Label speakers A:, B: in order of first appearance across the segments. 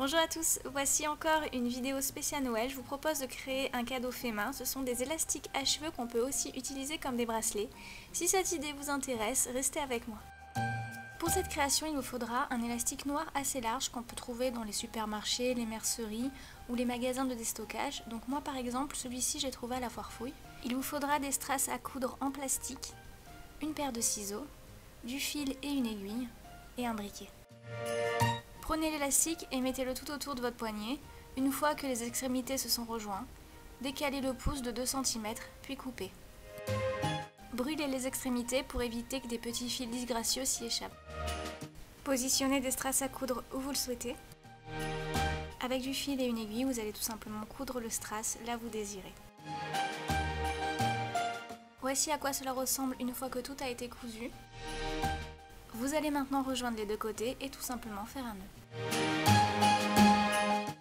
A: Bonjour à tous, voici encore une vidéo spéciale Noël. Je vous propose de créer un cadeau fait main. Ce sont des élastiques à cheveux qu'on peut aussi utiliser comme des bracelets. Si cette idée vous intéresse, restez avec moi. Pour cette création, il vous faudra un élastique noir assez large qu'on peut trouver dans les supermarchés, les merceries ou les magasins de déstockage. Donc moi par exemple, celui-ci j'ai trouvé à la Foire Fouille. Il vous faudra des strass à coudre en plastique, une paire de ciseaux, du fil et une aiguille et un briquet. Prenez l'élastique et mettez-le tout autour de votre poignet. Une fois que les extrémités se sont rejoints, décalez le pouce de 2 cm puis coupez. Brûlez les extrémités pour éviter que des petits fils disgracieux s'y échappent. Positionnez des strass à coudre où vous le souhaitez. Avec du fil et une aiguille, vous allez tout simplement coudre le strass là où vous désirez. Voici à quoi cela ressemble une fois que tout a été cousu. Vous allez maintenant rejoindre les deux côtés et tout simplement faire un nœud.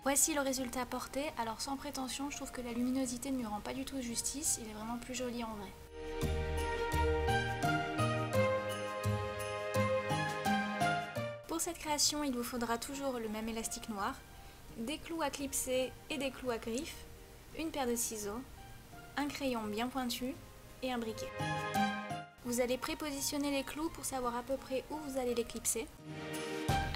A: Voici le résultat porté. Alors sans prétention, je trouve que la luminosité ne lui rend pas du tout justice. Il est vraiment plus joli en vrai. Pour cette création, il vous faudra toujours le même élastique noir, des clous à clipser et des clous à griffes, une paire de ciseaux, un crayon bien pointu et un briquet. Vous allez prépositionner les clous pour savoir à peu près où vous allez les clipser.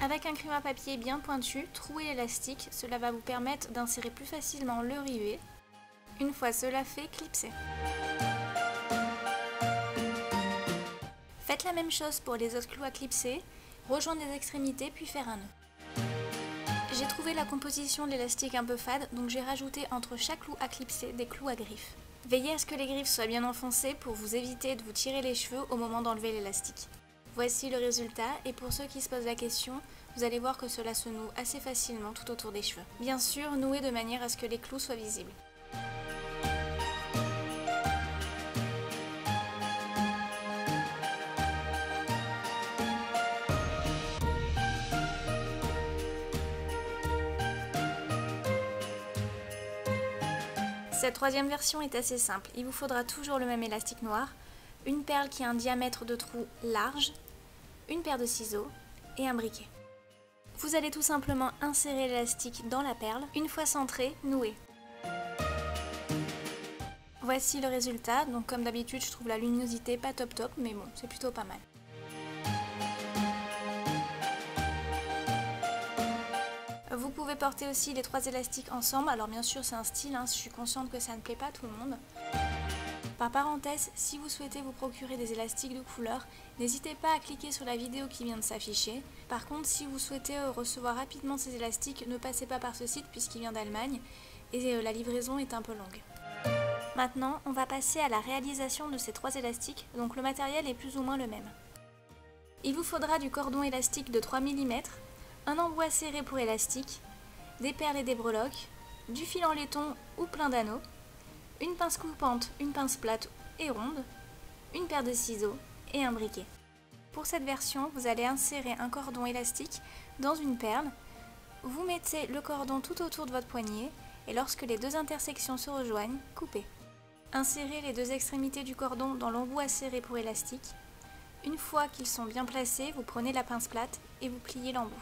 A: Avec un crayon à papier bien pointu, trouez l'élastique, cela va vous permettre d'insérer plus facilement le rivet. Une fois cela fait, clipsez. Faites la même chose pour les autres clous à clipser, rejoindre les extrémités puis faire un nœud. J'ai trouvé la composition de l'élastique un peu fade, donc j'ai rajouté entre chaque clou à clipser des clous à griffes. Veillez à ce que les griffes soient bien enfoncées pour vous éviter de vous tirer les cheveux au moment d'enlever l'élastique. Voici le résultat et pour ceux qui se posent la question, vous allez voir que cela se noue assez facilement tout autour des cheveux. Bien sûr, nouez de manière à ce que les clous soient visibles. Cette troisième version est assez simple. Il vous faudra toujours le même élastique noir, une perle qui a un diamètre de trou large, une paire de ciseaux et un briquet. Vous allez tout simplement insérer l'élastique dans la perle. Une fois centré, nouez. Voici le résultat. Donc comme d'habitude, je trouve la luminosité pas top top, mais bon, c'est plutôt pas mal. Vous pouvez porter aussi les 3 élastiques ensemble. Alors bien sûr, c'est un style, je suis consciente que ça ne plaît pas à tout le monde. Par parenthèse, si vous souhaitez vous procurer des élastiques de couleur, n'hésitez pas à cliquer sur la vidéo qui vient de s'afficher. Par contre, si vous souhaitez recevoir rapidement ces élastiques, ne passez pas par ce site puisqu'il vient d'Allemagne et la livraison est un peu longue. Maintenant, on va passer à la réalisation de ces 3 élastiques, donc le matériel est plus ou moins le même. Il vous faudra du cordon élastique de 3 mm, un embout serré pour élastique, des perles et des breloques, du fil en laiton ou plein d'anneaux, une pince coupante, une pince plate et ronde, une paire de ciseaux et un briquet. Pour cette version, vous allez insérer un cordon élastique dans une perle. Vous mettez le cordon tout autour de votre poignet et lorsque les deux intersections se rejoignent, coupez. Insérez les deux extrémités du cordon dans l'embout à serrer pour élastique. Une fois qu'ils sont bien placés, vous prenez la pince plate et vous pliez l'embout.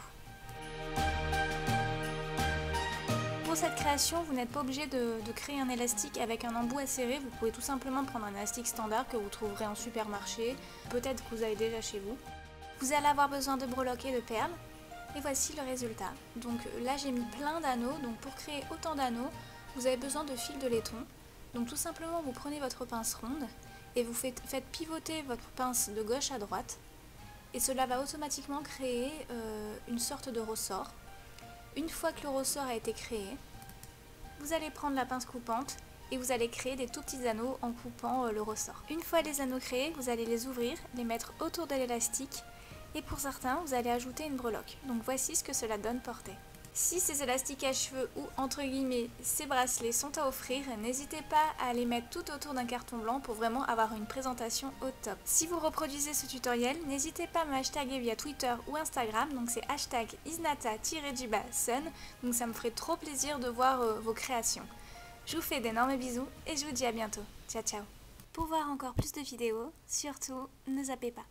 A: Pour cette création, vous n'êtes pas obligé de créer un élastique avec un embout à serrer, vous pouvez tout simplement prendre un élastique standard que vous trouverez en supermarché, peut-être que vous avez déjà chez vous. Vous allez avoir besoin de breloques et de perles, et voici le résultat. Donc là j'ai mis plein d'anneaux, donc pour créer autant d'anneaux, vous avez besoin de fil de laiton. Donc tout simplement vous prenez votre pince ronde et vous faites pivoter votre pince de gauche à droite, et cela va automatiquement créer une sorte de ressort. Une fois que le ressort a été créé, vous allez prendre la pince coupante et vous allez créer des tout petits anneaux en coupant le ressort. Une fois les anneaux créés, vous allez les ouvrir, les mettre autour de l'élastique et pour certains, vous allez ajouter une breloque. Donc voici ce que cela donne porté. Si ces élastiques à cheveux ou entre guillemets ces bracelets sont à offrir, n'hésitez pas à les mettre tout autour d'un carton blanc pour vraiment avoir une présentation au top. Si vous reproduisez ce tutoriel, n'hésitez pas à me hashtaguer via Twitter ou Instagram, donc c'est hashtag isnata-sun, donc ça me ferait trop plaisir de voir vos créations. Je vous fais d'énormes bisous et je vous dis à bientôt. Ciao ciao. Pour voir encore plus de vidéos, surtout ne zappez pas.